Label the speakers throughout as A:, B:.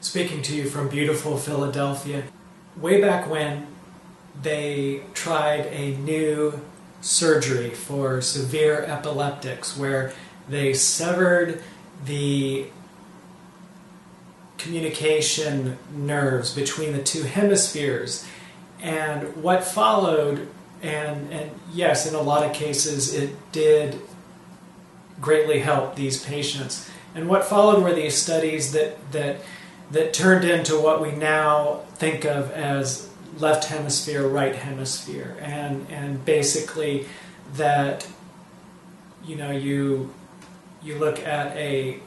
A: speaking to you from beautiful Philadelphia. Way back when, they tried a new surgery for severe epileptics where they severed the communication nerves between the two hemispheres. And what followed, and yes, in a lot of cases it did greatly help these patients. And what followed were these studies that turned into what we now think of as left hemisphere, right hemisphere, and basically that you look at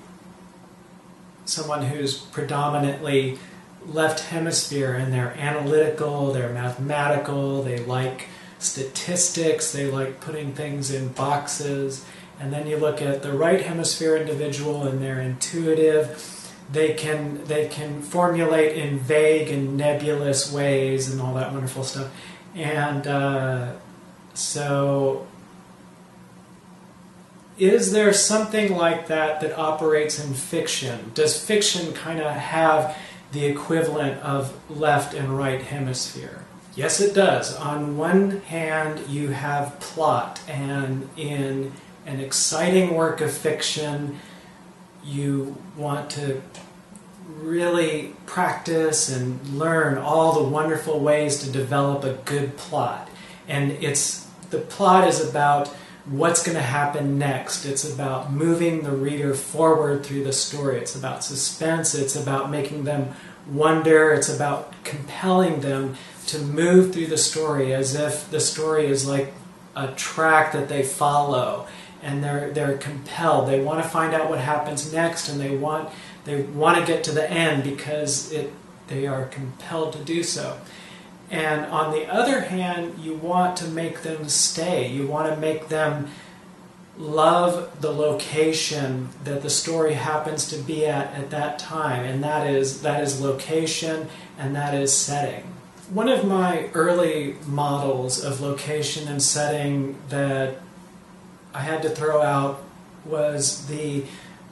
A: someone who's predominantly left hemisphere and they're analytical, they're mathematical, they like statistics, they like putting things in boxes, and then you look at the right hemisphere individual and they're intuitive. They can formulate in vague and nebulous ways and all that wonderful stuff. And so is there something like that operates in fiction? Does fiction kind of have the equivalent of left and right hemisphere? Yes, it does. On one hand, you have plot, and in an exciting work of fiction, you want to really practice and learn all the wonderful ways to develop a good plot. And the plot is about what's going to happen next. It's about moving the reader forward through the story. It's about suspense. It's about making them wonder. It's about compelling them to move through the story as if the story is like a track that they follow, and they're compelled. They want to find out what happens next, and they want to get to the end because they are compelled to do so. And on the other hand, you want to make them stay. You want to make them love the location that the story happens to be at that time, and that is location and that is setting. One of my early models of location and setting that I had to throw out was the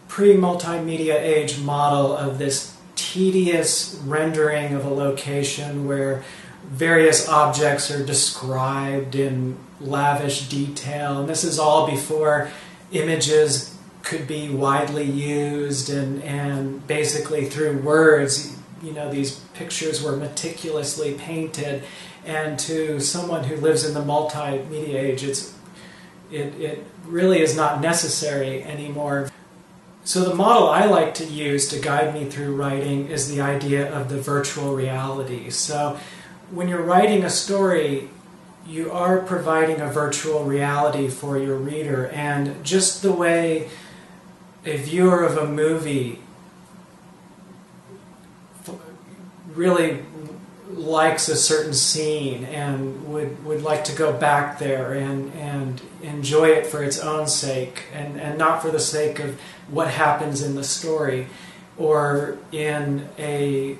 A: pre-multimedia age model of this tedious rendering of a location where various objects are described in lavish detail. And this is all before images could be widely used, and basically through words, these pictures were meticulously painted. And to someone who lives in the multimedia age, it really is not necessary anymore. So the model I like to use to guide me through writing is the idea of the virtual reality. So when you're writing a story, you are providing a virtual reality for your reader, and just the way a viewer of a movie really likes a certain scene and would like to go back there and enjoy it for its own sake, and not for the sake of what happens in the story, or in a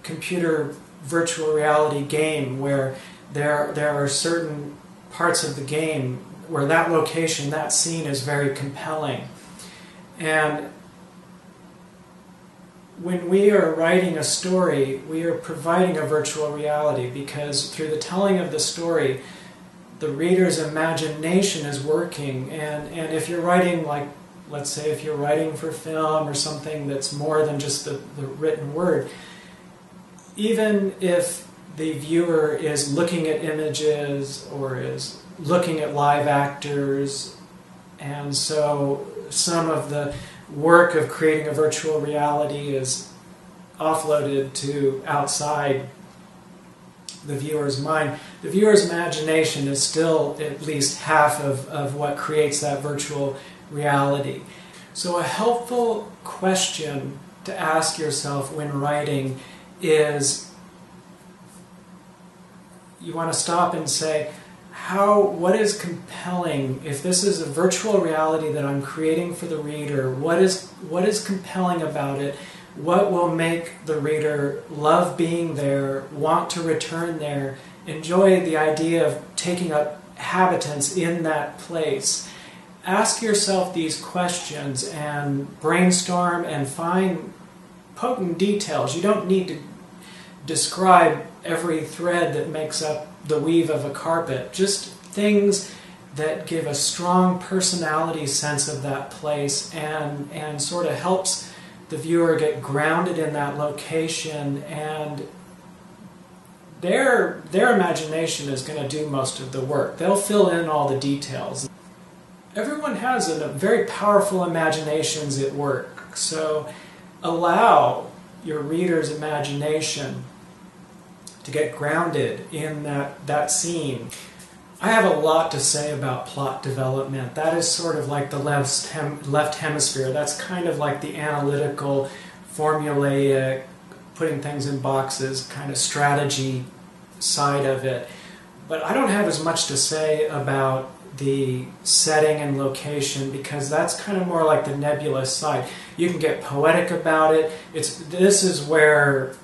A: computer virtual reality game where there are certain parts of the game where that location, that scene is very compelling. And when we are writing a story, we are providing a virtual reality, because through the telling of the story, the reader's imagination is working. And if you're writing, like, let's say if you're writing for film or something that's more than just the written word, even if the viewer is looking at images or is looking at live actors, and so some of the work of creating a virtual reality is offloaded to outside the viewer's mind, the viewer's imagination is still at least half of what creates that virtual reality. So a helpful question to ask yourself when writing is, you want to stop and say, what is compelling? If this is a virtual reality that I'm creating for the reader, what is compelling about it? What will make the reader love being there, want to return there, enjoy the idea of taking up habitants in that place? Ask yourself these questions and brainstorm and potent details. You don't need to describe every thread that makes up the weave of a carpet. Just things that give a strong personality sense of that place and sort of helps the viewer get grounded in that location, and their imagination is going to do most of the work. They'll fill in all the details. Everyone has a very powerful imaginations at work, so allow your reader's imagination to get grounded in that scene. I have a lot to say about plot development. That is sort of like the left hemisphere. That's kind of like the analytical, formulaic, putting things in boxes, kind of strategy side of it. But I don't have as much to say about the setting and location, because that's kind of more like the nebulous side. You can get poetic about it. This is where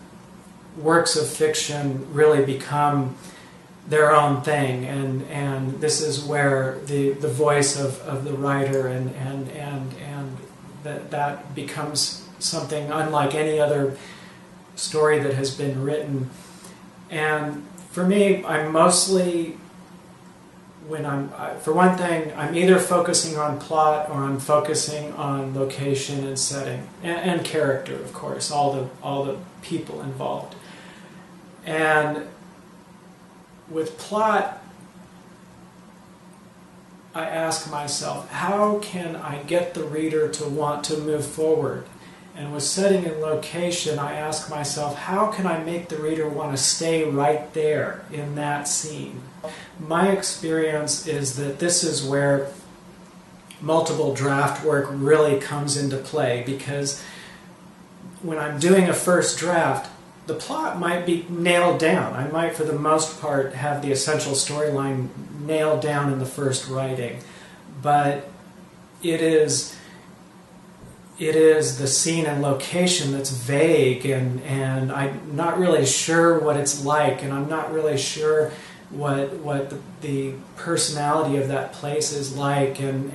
A: works of fiction really become their own thing, and this is where the voice of the writer and that becomes something unlike any other story that has been written. And for me, I'm mostly, for one thing, I'm either focusing on plot or I'm focusing on location and setting and character, of course, all the people involved. And with plot, I ask myself, how can I get the reader to want to move forward? And with setting and location, I ask myself, how can I make the reader want to stay right there in that scene? My experience is that this is where multiple draft work really comes into play, because when I'm doing a first draft, the plot might be nailed down. I might, for the most part, have the essential storyline nailed down in the first writing. But it is the scene and location that's vague, and I'm not really sure what it's like, and I'm not really sure what the personality of that place is like, and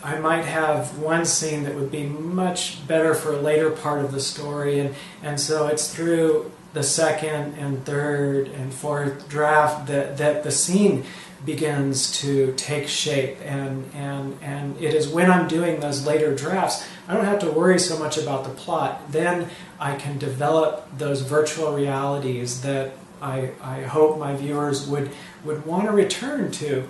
A: I might have one scene that would be much better for a later part of the story, and so it's through the second and third and fourth draft that the scene begins to take shape, and it is when I'm doing those later drafts, I don't have to worry so much about the plot. Then I can develop those virtual realities that I hope my viewers would want to return to.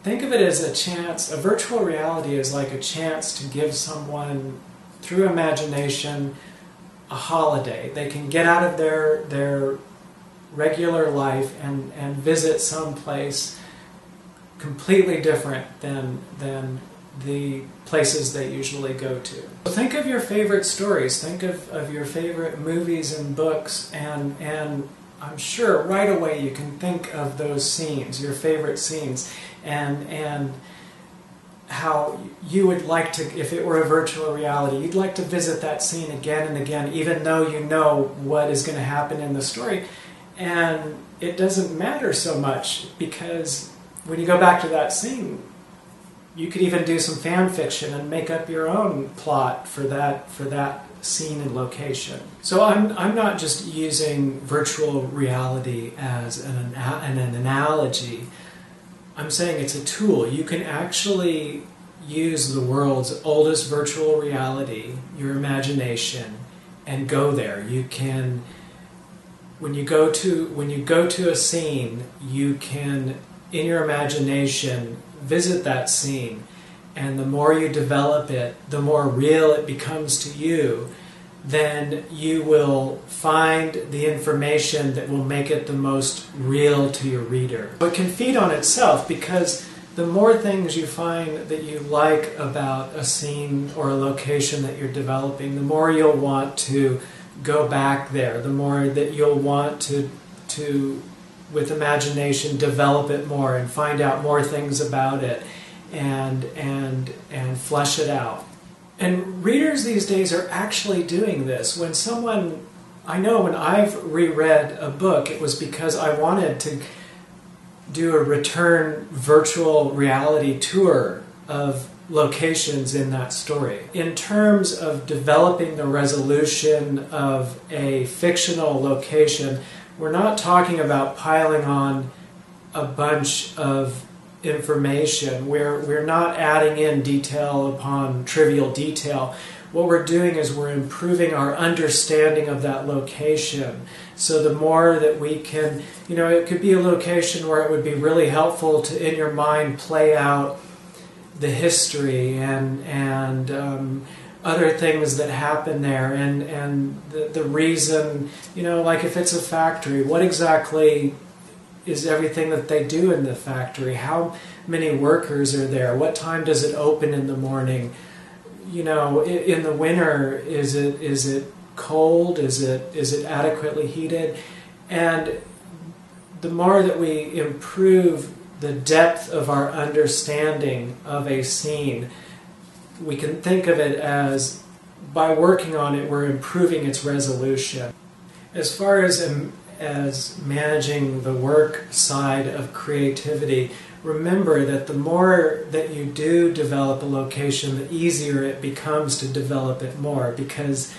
A: Think of it as a chance. A virtual reality is like a chance to give someone, through imagination, a holiday. They can get out of their regular life and visit some place completely different than the places they usually go to. So think of your favorite stories. Think of your favorite movies and books, and I'm sure right away you can think of those scenes, your favorite scenes, and how you would like to, if it were a virtual reality, you'd like to visit that scene again and again, even though you know what is going to happen in the story. And it doesn't matter so much, because when you go back to that scene, you could even do some fan fiction and make up your own plot for that scene and location. So I'm not just using virtual reality as an analogy. I'm saying it's a tool. You can actually use the world's oldest virtual reality, your imagination, and go there. You can, when you go to a scene, you can, in your imagination, visit that scene, and the more you develop it, the more real it becomes to you. Then you will find the information that will make it the most real to your reader. It can feed on itself, because the more things you find that you like about a scene or a location that you're developing, the more you'll want to go back there, the more that you'll want to with imagination, develop it more and find out more things about it and flesh it out. And readers these days are actually doing this. When I've reread a book, it was because I wanted to do a return virtual reality tour of locations in that story. In terms of developing the resolution of a fictional location, we're not talking about piling on a bunch of information. We're not adding in detail upon trivial detail. What we're doing is we're improving our understanding of that location. So the more that we can, it could be a location where it would be really helpful to, in your mind, play out the history and other things that happen there, and the reason, like if it's a factory, what exactly is everything that they do in the factory? How many workers are there? What time does it open in the morning? In the winter, is it cold? Is it adequately heated? And the more that we improve the depth of our understanding of a scene, we can think of it as, by working on it, we're improving its resolution. As far as managing the work side of creativity, remember that the more that you do develop a location, the easier it becomes to develop it more, because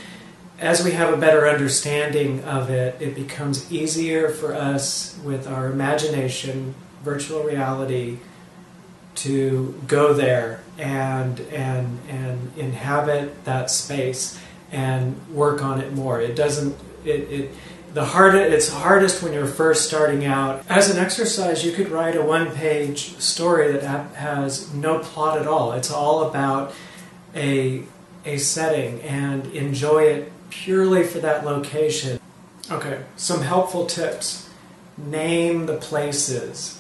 A: as we have a better understanding of it, it becomes easier for us with our imagination, virtual reality, to go there and inhabit that space and work on it more. It's hardest when you're first starting out. As an exercise, you could write a one-page story that has no plot at all. It's all about a setting, and enjoy it purely for that location. Okay, some helpful tips. Name the places.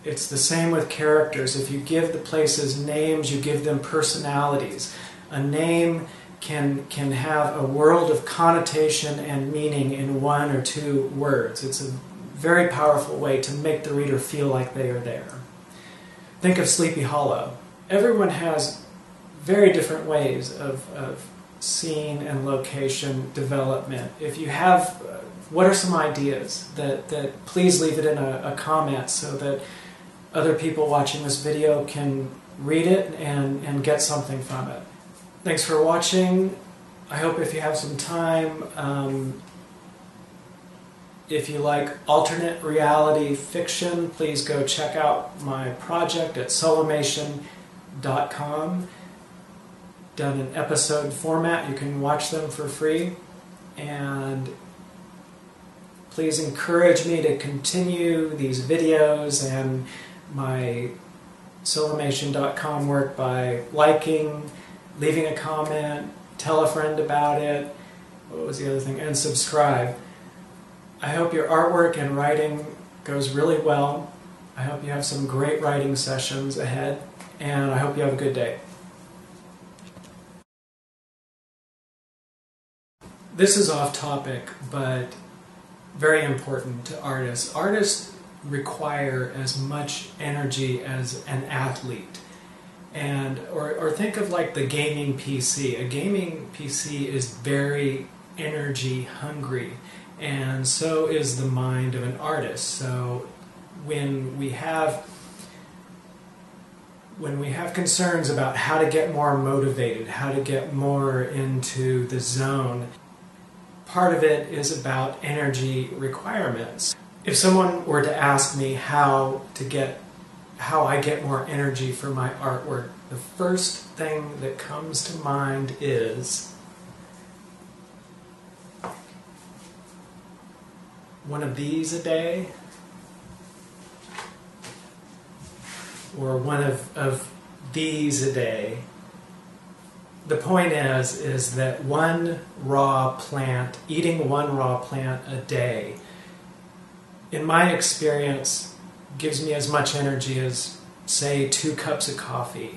A: It's the same with characters. If you give the places names, you give them personalities. A name can have a world of connotation and meaning in one or two words. It's a very powerful way to make the reader feel like they are there. Think of Sleepy Hollow. Everyone has very different ways of scene and location development. If you have, what are some ideas that please leave it in a comment so that other people watching this video can read it and get something from it. Thanks for watching. I hope if you have some time, if you like alternate reality fiction, please go check out my project at solomation.com. Done in episode format. You can watch them for free. And please encourage me to continue these videos and my solomation.com work by liking, leaving a comment, tell a friend about it, what was the other thing, and subscribe. I hope your artwork and writing goes really well. I hope you have some great writing sessions ahead, and I hope you have a good day. This is off topic, but very important to artists. Artists require as much energy as an athlete. Or think of like the gaming PC. A gaming PC is very energy hungry, and so is the mind of an artist. So when we have concerns about how to get more motivated, how to get more into the zone, part of it is about energy requirements. If someone were to ask me how I get more energy for my artwork, the first thing that comes to mind is one of these a day, or one of these a day. The point is that eating one raw plant a day, in my experience, gives me as much energy as, say, 2 cups of coffee.